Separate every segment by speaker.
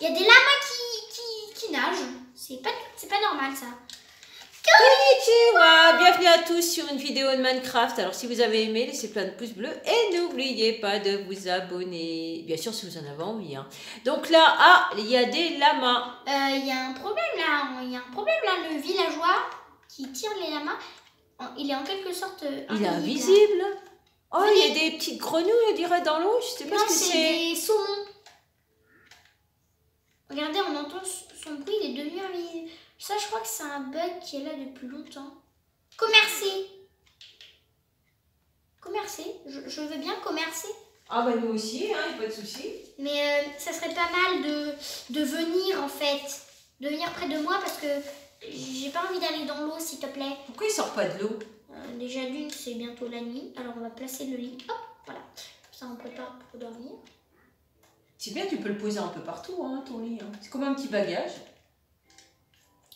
Speaker 1: Il y a des lamas qui nagent. C'est pas normal ça.
Speaker 2: Konnichiwa, bienvenue à tous sur une vidéo de Minecraft. Alors si vous avez aimé, laissez plein de pouces bleus et n'oubliez pas de vous abonner. Bien sûr si vous en avez envie. Hein. Donc là, il y a des lamas.
Speaker 1: Il y a un problème là. Il y a un problème là. Le villageois qui tire les lamas, il est en quelque sorte
Speaker 2: il est invisible. Là. Oh, il y a des petites grenouilles, on dirait, dans l'eau. Je sais pas ce que c'est.
Speaker 1: C'est des saumons. Regardez, on entend son bruit, il est devenu invisible. Ça, je crois que c'est un bug qui est là depuis longtemps. Commercer. Commercer. Je veux bien commercer.
Speaker 2: Ah bah nous aussi, hein, pas de souci.
Speaker 1: Mais ça serait pas mal de venir en fait. De venir près de moi parce que j'ai pas envie d'aller dans l'eau s'il te plaît.
Speaker 2: Pourquoi il sort pas de l'eau?
Speaker 1: Déjà d'une, c'est bientôt la nuit. Alors on va placer le lit. Hop, voilà. Ça on prépare pour dormir.
Speaker 2: C'est bien, tu peux le poser un peu partout, hein, ton lit. Hein. C'est comme un petit bagage.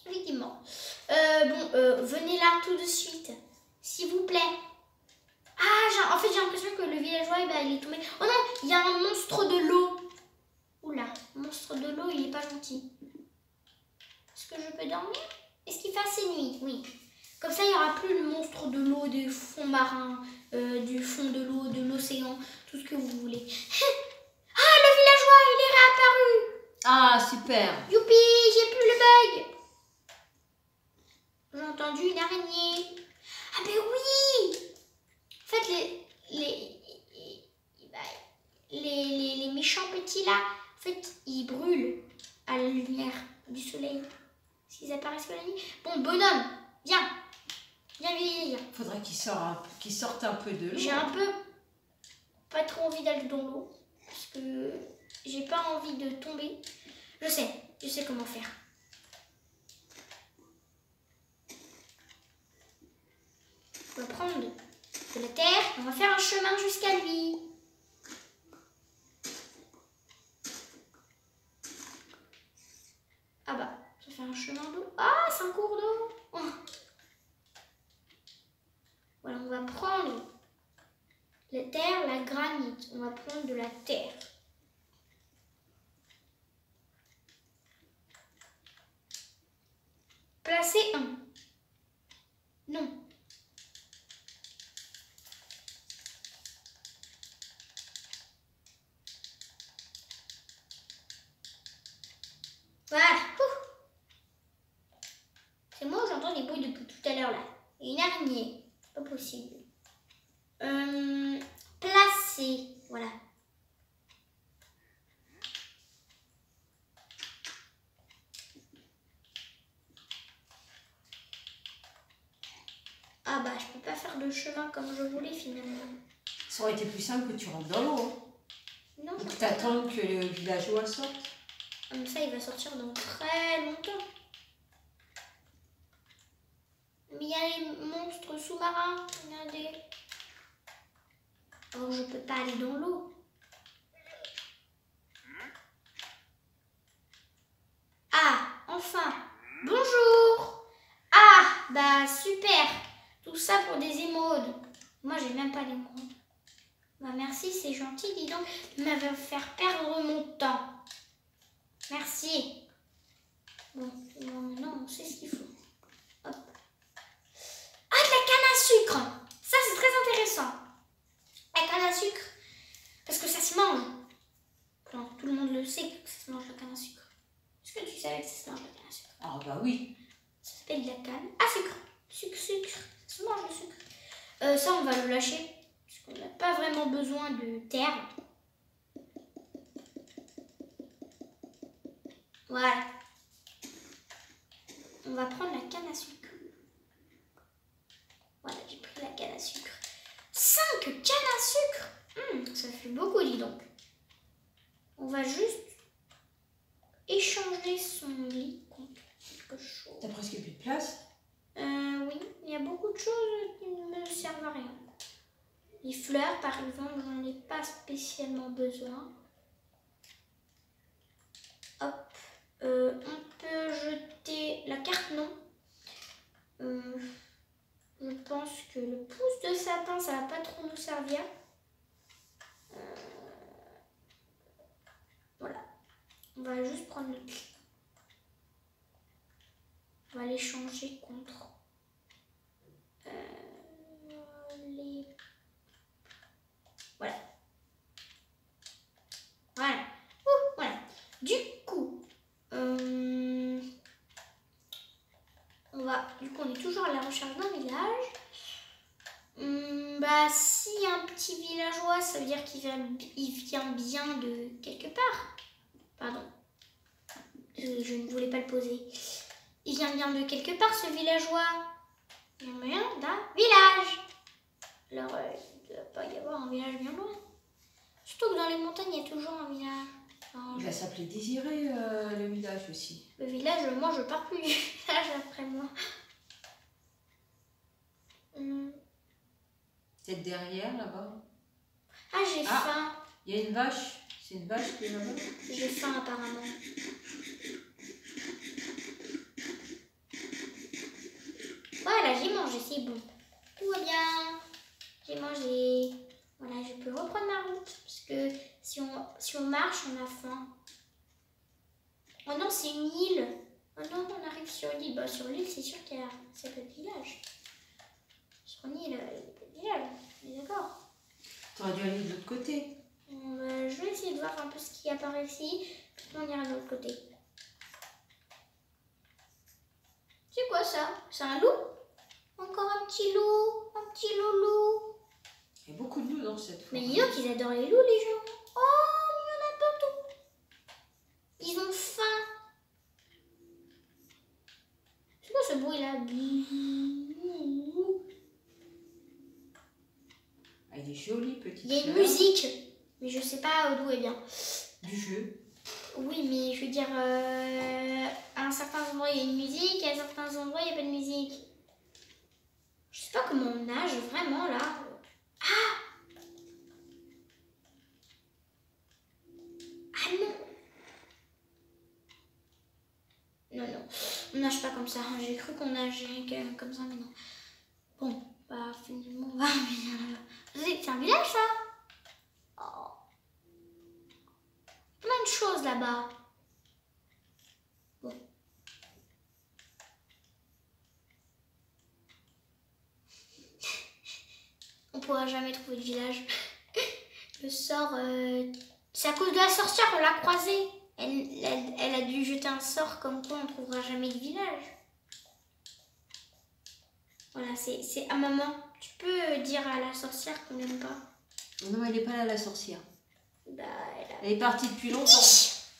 Speaker 1: Effectivement. Venez là tout de suite. S'il vous plaît. Ah, en fait, j'ai l'impression que le villageois, il est tombé. Oh non, il y a un monstre de l'eau. Oula, monstre de l'eau, il est pas gentil. Est-ce que je peux dormir? Est-ce qu'il fait assez nuit? Oui. Comme ça, il n'y aura plus le monstre de l'eau, des fonds marins, du fond de l'eau, de l'océan, tout ce que vous voulez. Ah, le villageois, il est réapparu.
Speaker 2: Ah, super.
Speaker 1: Youpi, j'ai plus le bug. J'ai entendu une araignée. Ah ben oui. En fait, les méchants petits là, en fait, ils brûlent à la lumière du soleil. S'ils apparaissent que la nuit. Bon, bonhomme, viens. Viens vieillir.
Speaker 2: Faudrait qu'il sorte un peu de l'eau.
Speaker 1: J'ai un peu pas trop envie d'aller dans l'eau. Parce que j'ai pas envie de tomber. Je sais comment faire. On va prendre de la terre, on va faire un chemin jusqu'à lui. Ah bah, ça fait un chemin d'eau. Ah, c'est un cours d'eau. Oh. Voilà, on va prendre la terre, la granite. On va prendre de la terre. Placer un. Non. Voilà. C'est moi où j'entends des bruits depuis tout à l'heure là. Il y a une araignée. Pas possible. Placer. Voilà. Ah bah je peux pas faire de chemin comme je voulais finalement.
Speaker 2: Ça aurait été plus simple que tu rentres dans l'eau. Hein.
Speaker 1: Non.
Speaker 2: Donc t'attends que le villageois sorte.
Speaker 1: Comme ça il va sortir dans très longtemps. Mais il y a les monstres sous-marins. Regardez. Oh, je peux pas aller dans l'eau. Ah, enfin. Bonjour. Ah, bah super. Tout ça pour des émeraudes. Moi, j'ai même pas d'émeraudes. Bah merci, c'est gentil, dis donc. Tu m'avais fait perdre mon temps. Merci. Bon, maintenant, on sait ce qu'il faut. Hop. Ah, de la canne à sucre. Ça, c'est très intéressant. La canne à sucre. Parce que ça se mange. Enfin, tout le monde le sait que ça se mange la canne à sucre. Est-ce que tu savais que ça se mange la canne à sucre?
Speaker 2: Ah bah oui.
Speaker 1: Ça s'appelle de la canne à sucre. Sucre. Ça se mange le sucre. Ça, on va le lâcher. Parce qu'on n'a pas vraiment besoin de terre. Voilà. On va prendre la canne à sucre. Voilà, j'ai pris la canne à sucre. 5 cannes à sucre. Ça fait beaucoup, dis donc. On va juste échanger son lit contre quelque chose.
Speaker 2: T'as presque plus de place.
Speaker 1: Oui, il y a beaucoup de choses qui ne me servent à rien. Les fleurs, par exemple, j'en ai pas spécialement besoin. Hop. On peut jeter la carte, non. Je pense que le pouce de sapin, ça va pas trop nous servir. Voilà. On va juste prendre le clé. On va les changer contre les... Voilà. Voilà. Voilà. Du coup, on est toujours à la recherche d'un village. Bah, si un petit villageois, ça veut dire qu'il vient bien de quelque part. Pardon. Je ne voulais pas le poser. Il vient bien de quelque part, ce villageois. Il vient d'un village. Alors, il ne doit pas y avoir un village bien loin. Surtout que dans les montagnes, il y a toujours un village. Enfin,
Speaker 2: Il va s'appeler Désiré, le village aussi.
Speaker 1: le village, moi, je pars plus du village après moi.
Speaker 2: Peut-être derrière, là-bas.
Speaker 1: Ah, j'ai faim.
Speaker 2: Il y a une vache. C'est une vache qui est là-bas.
Speaker 1: J'ai faim, apparemment. Voilà, j'ai mangé, c'est bon. Tout va bien. J'ai mangé. Voilà, je peux reprendre ma route. Parce que si on marche, on a faim. Oh non, c'est une île. Oh non, on arrive sur l'île. Bah, sur l'île, c'est sûr qu'il y a pas de village. Sur une île, il n'y a pas de village. On est d'accord.
Speaker 2: T'aurais dû aller de l'autre côté.
Speaker 1: Je vais essayer de voir un peu ce qui apparaît ici. Puis on ira de l'autre côté. C'est quoi ça? C'est un loup? Encore un petit loup. Un petit loulou.
Speaker 2: Il y a beaucoup de loups dans cette forêt.
Speaker 1: Mais dis donc, ils adorent les loups, les gens. Oh, il y en a partout. Ils ont faim. C'est quoi ce bruit-là?
Speaker 2: Ah, il est joli, petit.
Speaker 1: Il y a une musique, mais je sais pas d'où elle vient.
Speaker 2: Du jeu.
Speaker 1: Oui, mais je veux dire, à un certain endroit, il y a une musique, à certains endroits, il n'y a pas de musique. Je sais pas comment on nage, vraiment, là. Ah! Ah non! Non, non, on nage pas comme ça. J'ai cru qu'on nageait comme ça, mais non. Bon, bah, finalement, on va revenir là. C'est un village, ça? Oh. Plein de choses là-bas. Bon. On pourra jamais trouver de village. Le sort, c'est à cause de la sorcière qu'on l'a croisée. Elle a dû jeter un sort comme quoi on ne trouvera jamais de village. Voilà, c'est à maman. Tu peux dire à la sorcière qu'on n'aime pas.
Speaker 2: Non, elle n'est pas là, la sorcière.
Speaker 1: Bah,
Speaker 2: Elle est partie depuis longtemps.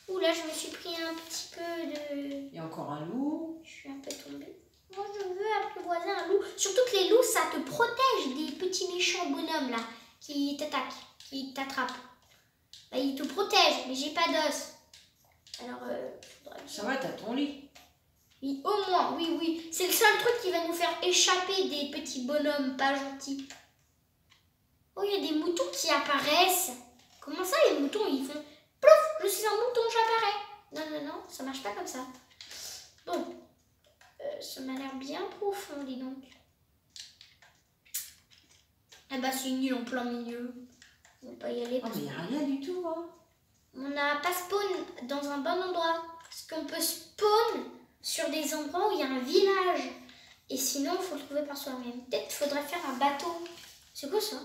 Speaker 1: Ouh là, je me suis pris un petit peu de...
Speaker 2: Il y a encore un loup.
Speaker 1: Je suis un peu tombée. Moi, je veux apprivoiser un loup. Surtout que les loups, ça te protège des petits méchants bonhommes, là, qui t'attaquent, qui t'attrapent. Bah, ils te protègent, mais j'ai pas d'os. Alors,
Speaker 2: ça va, t'as ton lit.
Speaker 1: Oui, au moins, oui, oui. C'est le seul truc qui va nous faire échapper des petits bonhommes pas gentils. Oh, il y a des moutons qui apparaissent. Comment ça, les moutons, ils font plouf, je suis un mouton, j'apparais. Non, non, non, ça marche pas comme ça. Bon, ça m'a l'air bien profond, dis donc. Ah bah, c'est une île en plein milieu. On va pas y aller.
Speaker 2: Oh, mais il n'y a rien du tout, hein.
Speaker 1: On n'a pas spawn dans un bon endroit. Parce qu'on peut spawn sur des endroits où il y a un village. Et sinon, il faut le trouver par soi-même. Peut-être qu'il faudrait faire un bateau. C'est quoi ça?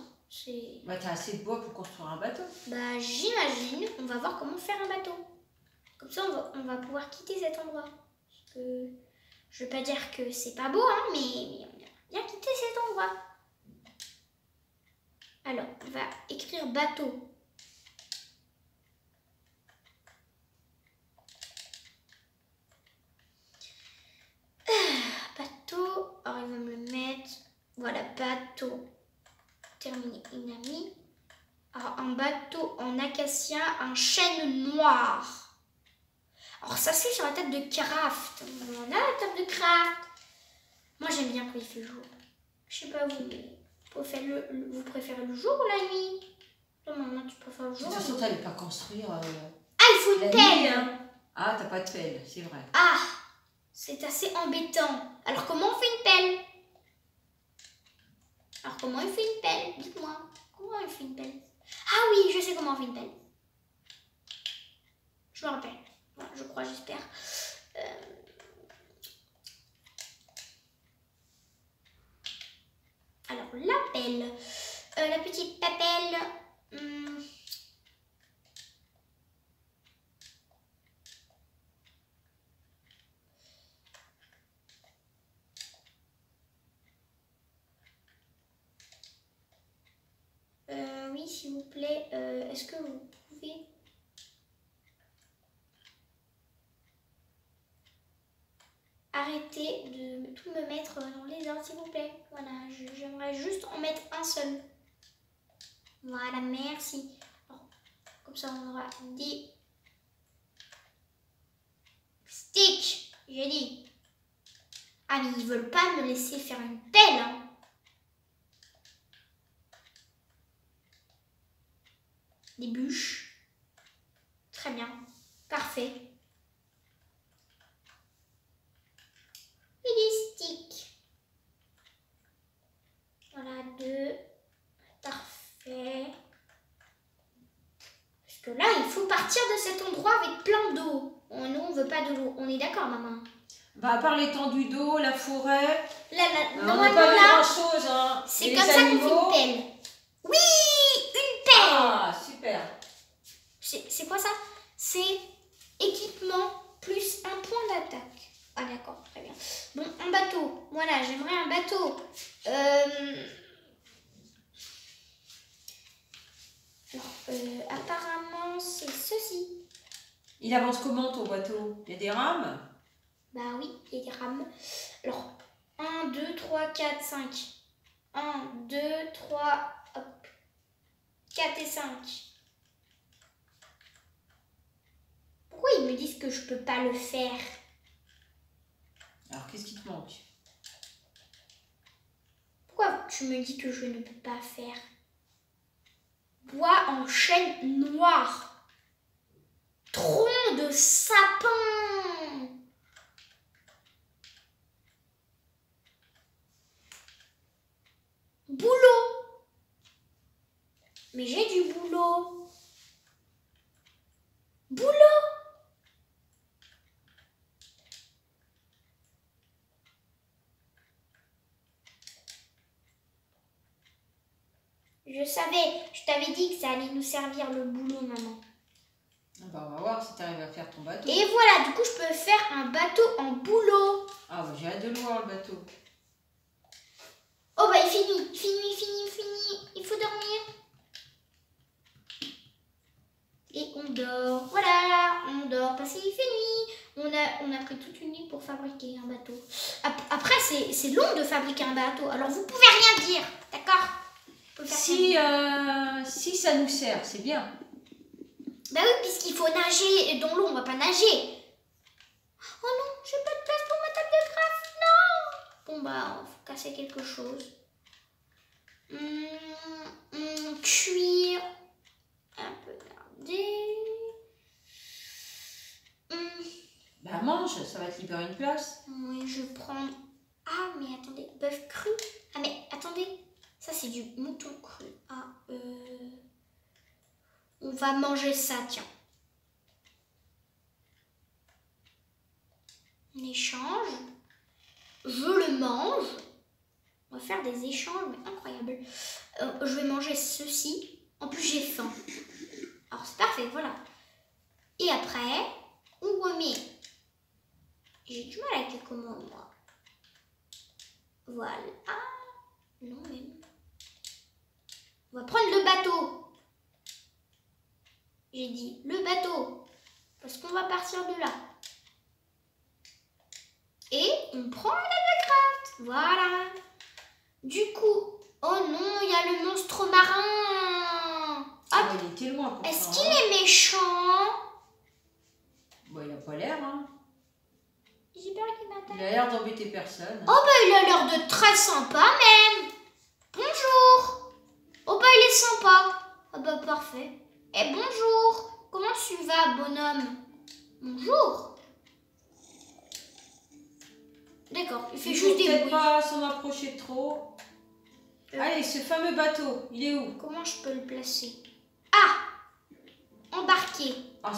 Speaker 2: Bah, t'as assez de bois pour construire un bateau.
Speaker 1: Bah, j'imagine. On va voir comment faire un bateau. Comme ça, on va pouvoir quitter cet endroit. Parce que je veux pas dire que c'est pas beau, hein, mais on va bien quitter cet endroit. Alors, on va écrire bateau. Bateau. Alors, il va me le mettre. Voilà, bateau. Terminé. Il a mis. Alors, un bateau en acacia, un chêne noir. Alors, ça, c'est sur la table de craft. On a la table de craft. Moi, j'aime bien quand il fait jour. Je sais pas vous, mais vous préférez le jour ou la nuit? Non, maman, tu préfères le jour.
Speaker 2: De toute façon, t'allais pas construire.
Speaker 1: Ah, il faut une pelle.
Speaker 2: Hein. Ah, t'as pas de pelle, c'est vrai.
Speaker 1: Ah, c'est assez embêtant. Alors, comment on fait une pelle? Alors, comment on fait une pelle? Dites-moi. Comment on fait une pelle? Ah oui, je sais comment on fait une pelle. Je me rappelle. Enfin, je crois, j'espère. Alors, la pelle. La petite papelle. Oui, s'il vous plaît, est-ce que vous pouvez... arrêter de tout me mettre dans les ordres, s'il vous plaît. Voilà, j'aimerais juste en mettre un seul. Voilà, merci. Alors, comme ça, on aura des sticks, j'ai dit. Ah, mais ils veulent pas me laisser faire une pelle, hein. Des bûches. Très bien. Parfait. Et des sticks. Voilà, 2. Parfait. Parce que là, il faut partir de cet endroit avec plein d'eau. Oh, nous, on veut pas de l'eau. On est d'accord, maman?
Speaker 2: Bah, à part l'étendue d'eau, la forêt,
Speaker 1: on
Speaker 2: n'a pas vu grand-chose. Hein.
Speaker 1: C'est comme ça qu'on fait une pelle. Oui, une pelle.
Speaker 2: Ah, super.
Speaker 1: C'est quoi ça? C'est équipement plus un point d'attaque. Ah d'accord, très bien. Bon, un bateau. Voilà, j'aimerais un bateau. Alors, apparemment, c'est ceci.
Speaker 2: Il avance comment ton bateau? Il y a des rames?
Speaker 1: Bah oui, il y a des rames. Alors, 1, 2, 3, 4, 5. 1, 2, 3, hop. 4 et 5. Pourquoi ils me disent que je peux pas le faire?
Speaker 2: Alors, qu'est-ce qui te manque?
Speaker 1: Pourquoi tu me dis que je ne peux pas faire? Bois en chêne noir. Tronc de sapin. Boulot. Mais j'ai du boulot. Boulot. Je savais, je t'avais dit que ça allait nous servir le boulot, maman.
Speaker 2: Bah, on va voir si tu arrives à faire ton bateau.
Speaker 1: Et voilà, du coup, je peux faire un bateau en boulot.
Speaker 2: Ah, bah, j'ai hâte de le voir, le bateau.
Speaker 1: Oh, bah, il finit. Il faut dormir. Et on dort. Voilà, on dort parce qu'il fait nuit. On a pris toute une nuit pour fabriquer un bateau. Après, c'est long de fabriquer un bateau. Alors, vous pouvez rien dire, d'accord?
Speaker 2: Si ça nous sert, c'est bien.
Speaker 1: Bah oui, puisqu'il faut nager dans l'eau, on va pas nager. Oh non, j'ai pas de place pour ma table de craft, non. Bon bah, il faut casser quelque chose. Cuire. Un peu garder.
Speaker 2: Bah mange, ça va te libérer une place.
Speaker 1: Oui, je prends... Ah, mais attendez, bœuf cru. Ah, mais attendez, ça c'est du mouton cru. Ah, on va manger ça, tiens. On échange. Je le mange. On va faire des échanges, mais incroyable. Je vais manger ceci. En plus, j'ai faim. Alors, c'est parfait, voilà. Et après, on remet... J'ai du mal avec les commandes, moi. Voilà. Non, même. On va prendre le bateau. J'ai dit le bateau. Parce qu'on va partir de là. Et on prend la craft. Voilà. Du coup, oh non, il y a le monstre marin.
Speaker 2: Ah, il était loin.
Speaker 1: Est-ce qu'il est méchant?
Speaker 2: Bon, il a pas l'air, hein.
Speaker 1: J'ai peur qu'il m'attaque.
Speaker 2: Il a l'air d'embêter personne.
Speaker 1: Oh, bah, il a l'air de très sympa, même. Bonjour. Oh, bah, il est sympa. Ah, bah, parfait. Eh, bonjour. Comment tu vas, bonhomme? Bonjour. D'accord, il fait juste des bruits.
Speaker 2: Peut-être pas s'en approcher trop. Allez, ce fameux bateau, il est où?
Speaker 1: Comment je peux le placer? Ah! Embarqué.
Speaker 2: Ah,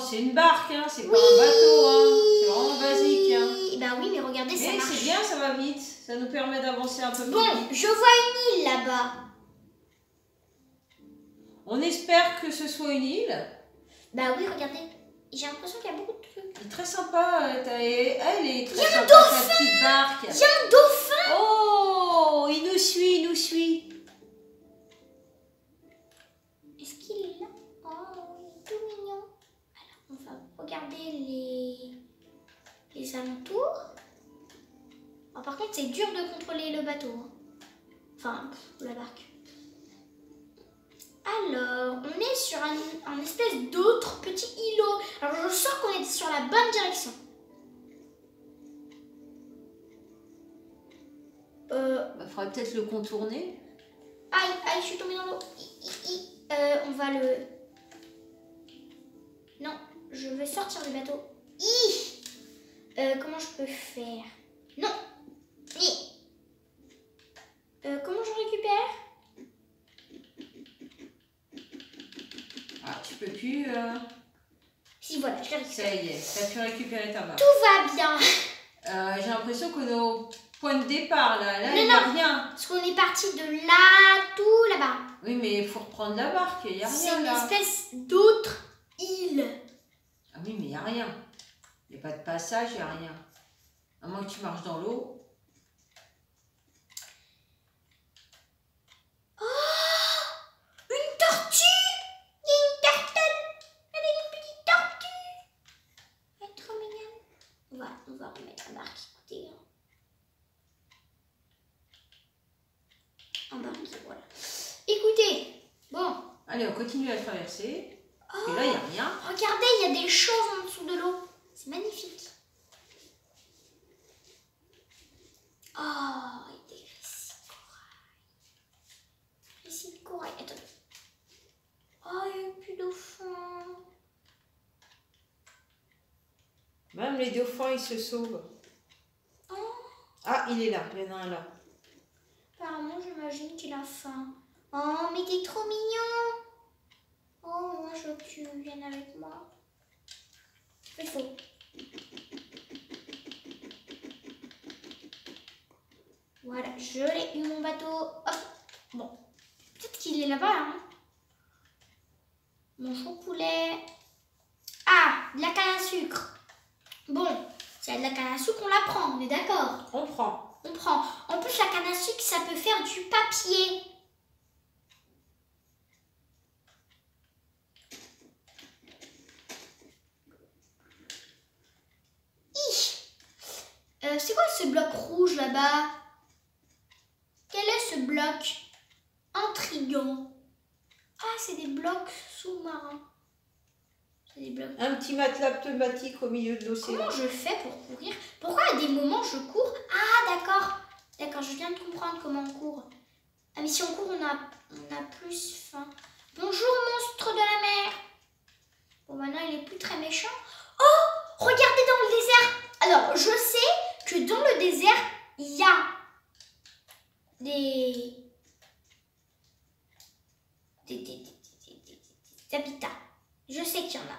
Speaker 2: c'est une barque, hein. C'est pas un bateau, hein. C'est vraiment basique, hein.
Speaker 1: Bah oui, mais regardez, ça
Speaker 2: Mais
Speaker 1: marche.
Speaker 2: c'est bien, ça va vite. Ça nous permet d'avancer un peu plus
Speaker 1: Bon,
Speaker 2: vite.
Speaker 1: je vois une île là-bas.
Speaker 2: On espère que ce soit une île.
Speaker 1: Bah oui, regardez. J'ai l'impression qu'il y a beaucoup de trucs.
Speaker 2: Elle est très sympa. Elle est très
Speaker 1: Il y a un
Speaker 2: sympa, sa petite barque.
Speaker 1: Il y a un dauphin.
Speaker 2: Oh, il nous suit, il nous suit.
Speaker 1: Est-ce qu'il est là? Oh, il est tout mignon. Alors, on va regarder les alentours. Alors, par contre, c'est dur de contrôler le bateau. Hein. Enfin, la barque. Alors, on est sur un espèce d'autre petit îlot. Alors, je sens qu'on est sur la bonne direction.
Speaker 2: Faudrait peut-être le contourner.
Speaker 1: Aïe, aïe, je suis tombée dans l'eau. On va le... Non, je veux sortir du bateau. Comment je peux faire? Non. Comment je récupère?
Speaker 2: Ah, tu peux plus...
Speaker 1: Si, voilà, je l'ai récupéré.
Speaker 2: Ça y est, tu as pu récupérer ta barque.
Speaker 1: Tout va bien.
Speaker 2: J'ai l'impression que nos points de départ, là
Speaker 1: Non,
Speaker 2: il n'y a
Speaker 1: non.
Speaker 2: rien.
Speaker 1: Parce qu'on est parti de là, tout là-bas.
Speaker 2: Oui, mais il faut reprendre la barque, il n'y a
Speaker 1: C'est
Speaker 2: rien
Speaker 1: une
Speaker 2: là.
Speaker 1: espèce d'autre île.
Speaker 2: Ah oui, mais il n'y a rien. Il n'y a pas de passage, il n'y a rien. À moins que tu marches dans l'eau.
Speaker 1: Une tortue. Il y a une turtle. Elle est une petite tortue. Elle est trop mignonne. On va remettre la barque. Écoutez. En barque, voilà. Écoutez. Bon.
Speaker 2: Allez, on continue à traverser. Et là, il n'y a rien.
Speaker 1: Regardez, il y a des choses en dessous de l'eau. C'est magnifique. Oh, et des récits de corail. Récits de corail. Attendez. Oh, il n'y a plus de fond.
Speaker 2: Même les dauphins, ils se sauvent.
Speaker 1: Oh,
Speaker 2: Ah, il est là, il y en a un là.
Speaker 1: apparemment, j'imagine qu'il a faim. Oh, mais t'es trop mignon. Oh, moi, je veux que tu viennes avec moi. Il faut. Voilà, je l'ai eu mon bateau. Hop. Bon, peut-être qu'il est là-bas. Hein. Mon chaud poulet. Ah, de la canne à sucre. Bon, s'il y a de la canne à sucre, on la prend, on est d'accord?
Speaker 2: On prend.
Speaker 1: On prend. En plus, la canne à sucre, ça peut faire du papier. C'est quoi ce bloc rouge là-bas? Quel est ce bloc intriguant? Ah, c'est des blocs sous-marins. C'est des blocs.
Speaker 2: Un petit matelas pneumatique au milieu de l'océan.
Speaker 1: Comment je fais pour courir? Pourquoi à des moments je cours? Ah, d'accord. D'accord, je viens de comprendre comment on court. Ah, mais si on court, on a plus faim. Bonjour, monstre de la mer. Bon, maintenant, il est plus très méchant. Oh, regardez dans le désert. Alors, je sais que dans le désert, il y a des habitats. Je sais qu'il y en a.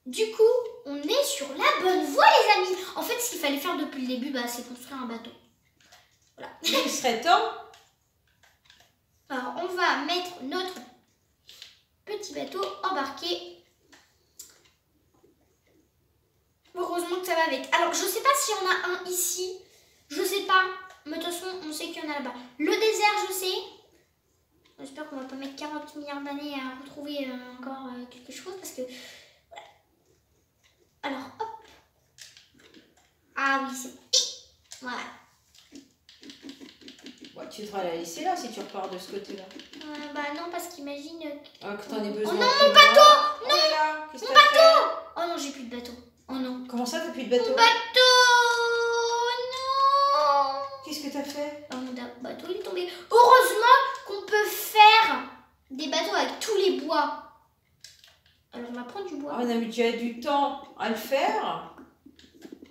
Speaker 1: Du coup, on est sur la bonne voie, les amis. En fait, ce qu'il fallait faire depuis le début, bah, c'est construire un bateau. Voilà.
Speaker 2: Il serait temps.
Speaker 1: Alors, on va mettre notre petit bateau embarqué. Heureusement que ça va avec. Alors, je sais pas s'il y en a un ici. Je sais pas. Mais de toute façon, on sait qu'il y en a là-bas. Le désert, je sais. J'espère qu'on va pas mettre 40 milliards d'années à retrouver encore quelque chose. Parce que... Voilà. Alors, hop. Ah oui, c'est bon. Voilà.
Speaker 2: Ouais, tu devras la laisser là si tu repars de ce côté-là.
Speaker 1: Bah non, parce qu'imagine...
Speaker 2: Ah, que t'en aies besoin.
Speaker 1: Oh non, mon bateau!
Speaker 2: Oh là là, qu'est-ce que
Speaker 1: Mon
Speaker 2: t'as fait?
Speaker 1: bateau! Oh non, j'ai plus de bateau. Oh non.
Speaker 2: Comment ça, t'as plus de bateau?
Speaker 1: Mon bateau! Non!
Speaker 2: Qu'est-ce que t'as fait?
Speaker 1: Oh, mon bateau, il est tombé. Heureusement qu'on peut faire des bateaux avec tous les bois. Alors, on va prendre du bois.
Speaker 2: Ah, on a mis déjà du temps à le faire.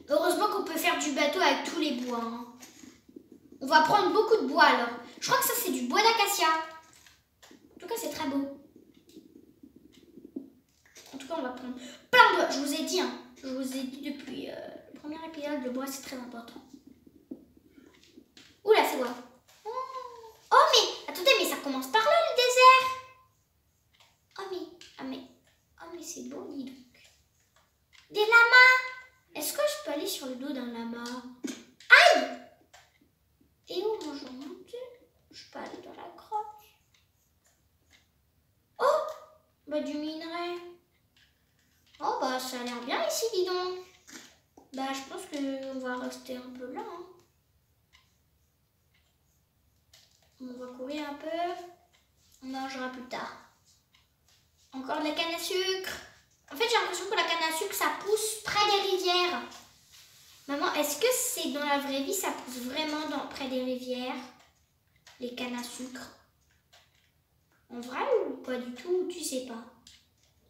Speaker 1: Heureusement qu'on peut faire du bateau avec tous les bois. Hein. On va prendre beaucoup de bois, alors. Je crois que ça, c'est du bois d'acacia. En tout cas, c'est très beau. cas, on va prendre plein de bois. Je vous ai dit, hein, je vous ai dit depuis le premier épisode, le bois, c'est très important. Oula, c'est quoi? Oh, mais attendez, mais ça commence par là, le désert. Oh, mais c'est beau, dis donc. Des lamas. Est-ce que je peux aller sur le dos d'un lama? Aïe! Et où moi je remonte? Je peux aller dans la grotte. Oh! Bah du minerai. Oh bah ça a l'air bien ici, dis donc. Bah je pense qu'on va rester un peu là. Hein. On va courir un peu. On mangera plus tard. Encore de la canne à sucre. En fait j'ai l'impression que la canne à sucre ça pousse près des rivières. Maman, est-ce que c'est dans la vraie vie, ça pousse vraiment près des rivières, les cannes à sucre? En vrai ou pas du tout, tu sais pas?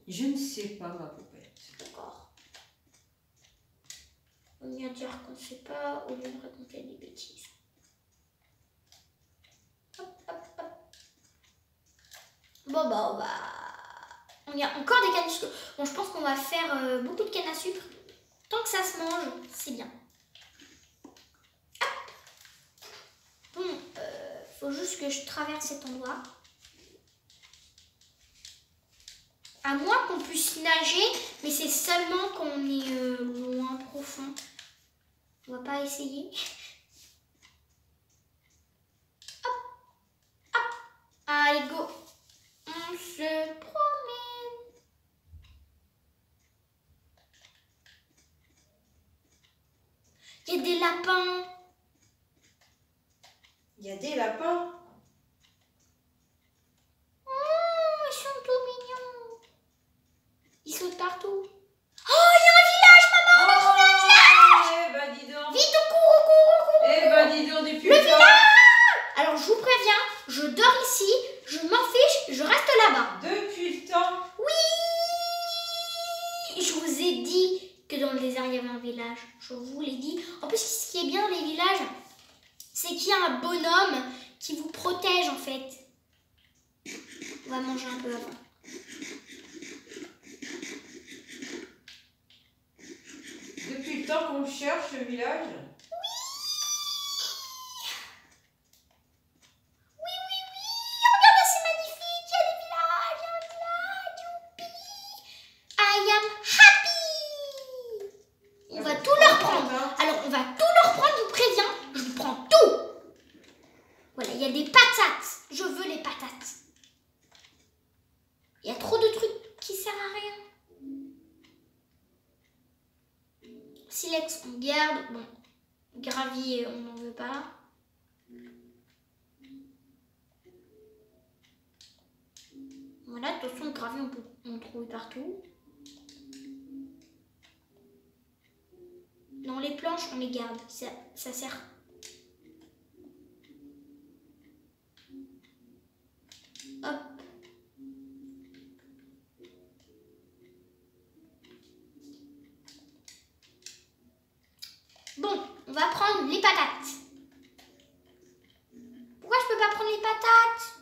Speaker 2: Je ne sais pas, ma poupette.
Speaker 1: D'accord. On vient dire qu'on ne sait pas au lieu de raconter des bêtises. Hop, hop, hop. Bon, bah, on y a encore des cannes à sucre. Bon, je pense qu'on va faire beaucoup de cannes à sucre. Tant que ça se mange, c'est bien. Hop. Bon, faut juste que je traverse cet endroit. À moins qu'on puisse nager, mais c'est seulement qu'on est loin, profond. On va pas essayer. Hop, hop. Allez, go. On se promène. Il y a des lapins.
Speaker 2: Il y a des lapins.
Speaker 1: Oh, ils sont tout mignons. Ils sautent partout. Oh, il y a un village, maman. On a trouvé un village.
Speaker 2: Eh ben dis donc.
Speaker 1: Vite, on court.
Speaker 2: Eh ben dis donc, depuis
Speaker 1: Le
Speaker 2: le temps.
Speaker 1: village. Alors, je vous préviens, je dors ici, je m'en fiche, je reste là-bas.
Speaker 2: Depuis le temps.
Speaker 1: Oui. Je vous ai dit que dans le désert, il y avait un village. Je vous l'ai dit. En plus, ce qui est bien dans les villages, c'est qu'il y a un bonhomme qui vous protège, en fait. On va manger un peu avant.
Speaker 2: Depuis le temps qu'on cherche le village.
Speaker 1: Oui, regardez, c'est magnifique, il y a des villages, il y a un village, youpi. I am happy. On va tout leur prendre. Alors, on va tout leur prendre, je vous préviens, je vous prends tout. Voilà, il y a des patates, je veux les patates. Il y a trop de trucs qui servent à rien. Silex, on garde. Bon, gravier, on n'en veut pas. Voilà, attention, le gravier, on peut en trouver partout. Non, les planches, on les garde. Ça sert. Hop. Bon, on va prendre les patates. Pourquoi je peux pas prendre les patates?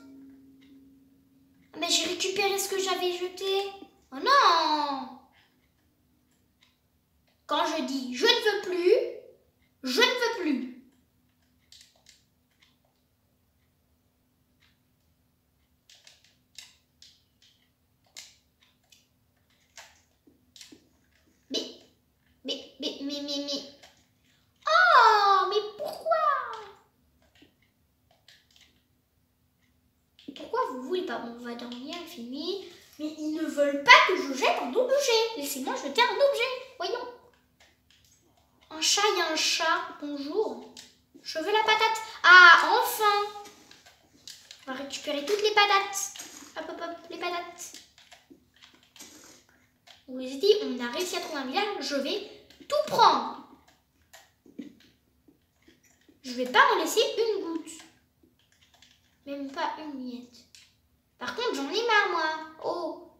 Speaker 1: Mais j'ai récupéré ce que j'avais jeté. Oh non! Quand je dis je ne veux plus, je ne veux plus. Mais. Oh, mais pourquoi? Pourquoi vous voulez pas? Bon, on va dormir, fini. Mais ils ne veulent pas que je jette un objet. Laissez-moi jeter un objet. Voyons. Un chat, il y a un chat. Bonjour. Je veux la patate. Ah, enfin. On va récupérer toutes les patates. Hop, hop, hop, les patates. On vous dit, on a réussi à trouver un village. Je vais tout prendre. Je vais pas en laisser une goutte. Même pas une miette. Par contre, j'en ai marre, moi. Oh,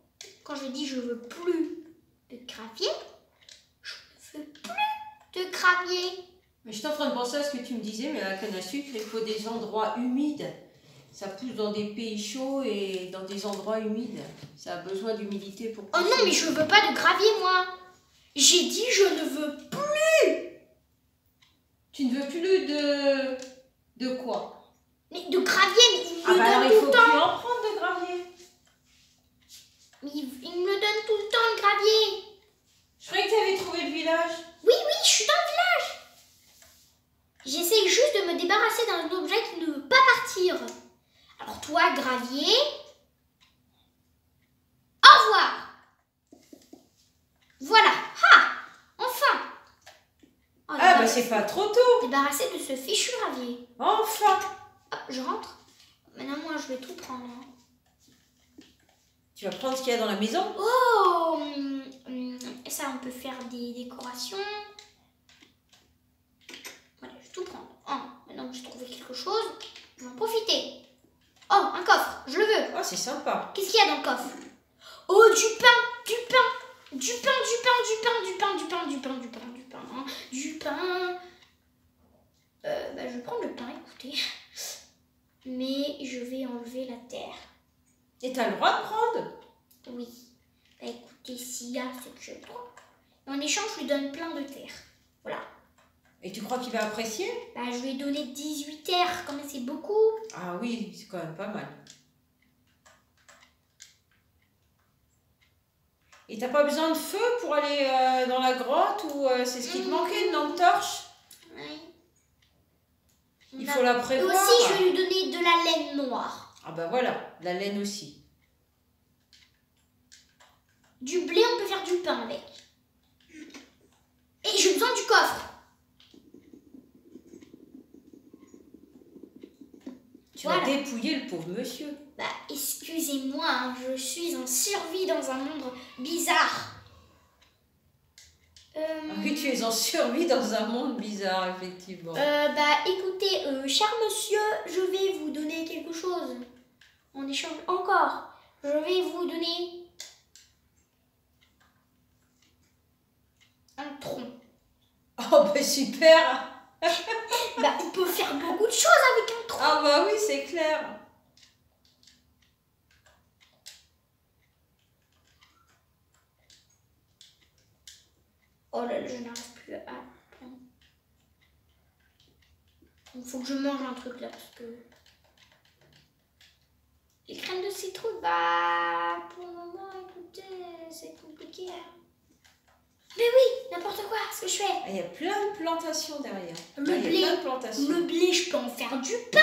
Speaker 1: quand je dis je veux plus de gravier, je ne veux plus de gravier.
Speaker 2: Mais je suis en train de penser à ce que tu me disais, mais à la canne à sucre, il faut des endroits humides. Ça pousse dans des pays chauds et dans des endroits humides. Ça a besoin d'humidité pour
Speaker 1: Oh
Speaker 2: pousser.
Speaker 1: non, mais je veux pas de gravier, moi. J'ai dit je ne veux plus.
Speaker 2: Tu ne veux plus de quoi?
Speaker 1: Mais de gravier, mais il me
Speaker 2: Ah
Speaker 1: le
Speaker 2: bah alors
Speaker 1: donne
Speaker 2: il
Speaker 1: tout
Speaker 2: faut
Speaker 1: le
Speaker 2: plus
Speaker 1: temps.
Speaker 2: en prendre de gravier.
Speaker 1: Mais il me le donne tout le temps, le gravier.
Speaker 2: Je croyais que tu avais trouvé le village.
Speaker 1: Oui, oui, je suis dans le village. J'essaie juste de me débarrasser d'un objet qui ne veut pas partir. Alors toi, gravier, au revoir. Voilà. Ah, enfin. Oh,
Speaker 2: Ah bah c'est pas trop tôt.
Speaker 1: débarrasser de ce fichu gravier.
Speaker 2: Enfin.
Speaker 1: Hop, je rentre. Maintenant, moi, je vais tout prendre. Hein.
Speaker 2: Tu vas prendre ce qu'il y a dans la maison.
Speaker 1: Oh, ça, on peut faire des décorations. Voilà, je vais tout prendre. Oh, maintenant que j'ai trouvé quelque chose, je vais en profiter. Oh, un coffre, je le veux.
Speaker 2: Oh c'est sympa.
Speaker 1: Qu'est-ce qu'il y a dans le coffre? Oh, du pain, du pain, du pain, du pain, du pain, du pain, du pain, du pain, du pain, du pain, hein, du pain. Bah, je vais prendre le pain, écoutez. Mais je vais enlever la terre.
Speaker 2: Et t'as le droit de prendre.
Speaker 1: Oui. Bah, écoutez, s'il y a, c'est que j'ai le droit. Et en échange, je lui donne plein de terre. Voilà.
Speaker 2: Et tu crois qu'il va apprécier?
Speaker 1: Bah, je lui ai donné 18 terres, quand même, c'est beaucoup.
Speaker 2: Ah oui, c'est quand même pas mal. Et t'as pas besoin de feu pour aller dans la grotte ou c'est ce qui te manquait, une lampe torche?
Speaker 1: Oui.
Speaker 2: Il faut la
Speaker 1: Et
Speaker 2: prévoir.
Speaker 1: aussi, je vais lui donner de la laine noire.
Speaker 2: Ah bah voilà, la laine aussi.
Speaker 1: Du blé, on peut faire du pain avec. Et j'ai besoin du coffre.
Speaker 2: Tu
Speaker 1: Voilà.
Speaker 2: vas dépouiller le pauvre monsieur.
Speaker 1: Bah, excusez-moi, hein, je suis en survie dans un monde bizarre.
Speaker 2: Ah oui, tu es en survie dans un monde bizarre, effectivement.
Speaker 1: Bah, écoutez, cher monsieur, je vais vous donner quelque chose. En échange, encore. Je vais vous donner un tronc.
Speaker 2: Oh bah super.
Speaker 1: Bah, on peut faire beaucoup de choses avec un tronc.
Speaker 2: Ah bah oui, c'est clair.
Speaker 1: Oh là là, je n'arrive plus à prendre. Il faut que je mange un truc là parce que... Les graines de citrouille, bah... Pour le moment, écoutez, c'est compliqué. Hein. Mais oui, n'importe quoi, ce que je fais.
Speaker 2: Il y a plein de plantations derrière.
Speaker 1: Le
Speaker 2: Là, il y a
Speaker 1: blé.
Speaker 2: plein de plantations.
Speaker 1: Le blé, je peux en faire du pain.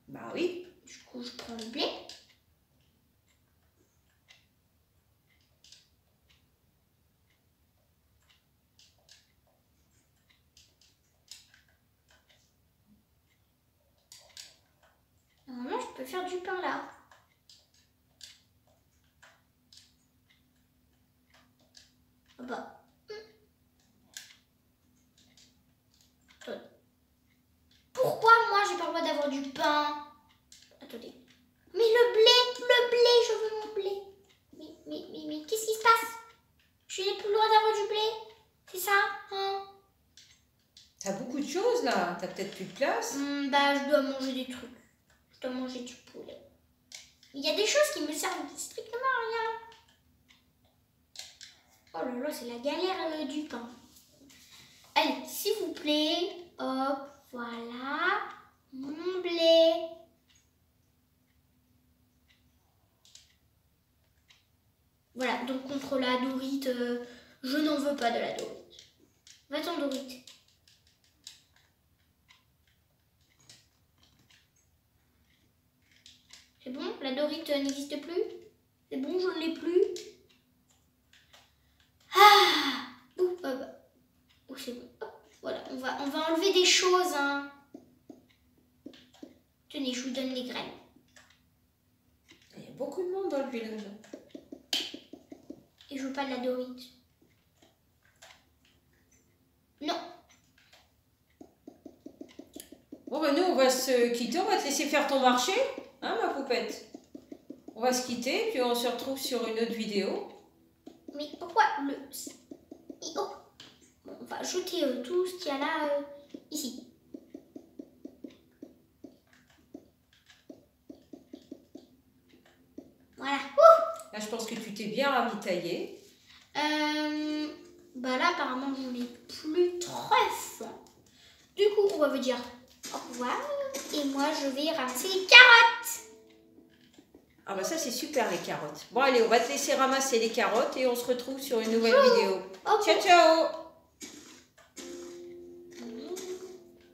Speaker 2: Bah oui.
Speaker 1: Du coup, je prends le blé. Normalement, je peux faire du pain là. Ah bah. Attendez. Pourquoi moi, j'ai pas le droit d'avoir du pain? Attendez. Mais le blé, je veux mon blé. Mais qu'est-ce qui se passe? Je n'ai plus le droit d'avoir du blé. C'est ça, hein?
Speaker 2: T'as beaucoup de choses là. T'as peut-être plus de place.
Speaker 1: Bah, je dois manger des trucs. Je dois manger du poulet. Il y a des choses qui me servent strictement à rien. Oh là là, c'est la galère du pain. Allez, s'il vous plaît. Hop, voilà. Mon blé. Voilà, donc contre la dorite, je n'en veux pas de la dorite. Va-t'en, dorite. C'est bon? La dorite n'existe plus? C'est bon, je ne l'ai plus? Ah! C'est bon. Hop, voilà, on va enlever des choses. Hein. Tenez, je vous donne les graines.
Speaker 2: Il y a beaucoup de monde dans le village.
Speaker 1: Et je veux pas de la dorite. Non.
Speaker 2: Bon bah nous on va se quitter, on va te laisser faire ton marché, hein ma poupette. On va se quitter, puis on se retrouve sur une autre vidéo.
Speaker 1: Mais pourquoi le... Oh. Bon, on va jeter tout ce qu'il y a là, ici.
Speaker 2: bien ravitaillé.
Speaker 1: Bah là, apparemment, j'en ai plus 13. Du coup, on va vous dire au revoir. Et moi, je vais ramasser les carottes.
Speaker 2: Ah bah ça c'est super les carottes. Bon allez, on va te laisser ramasser les carottes et on se retrouve sur une nouvelle vidéo.
Speaker 1: Ok.
Speaker 2: Ciao ciao.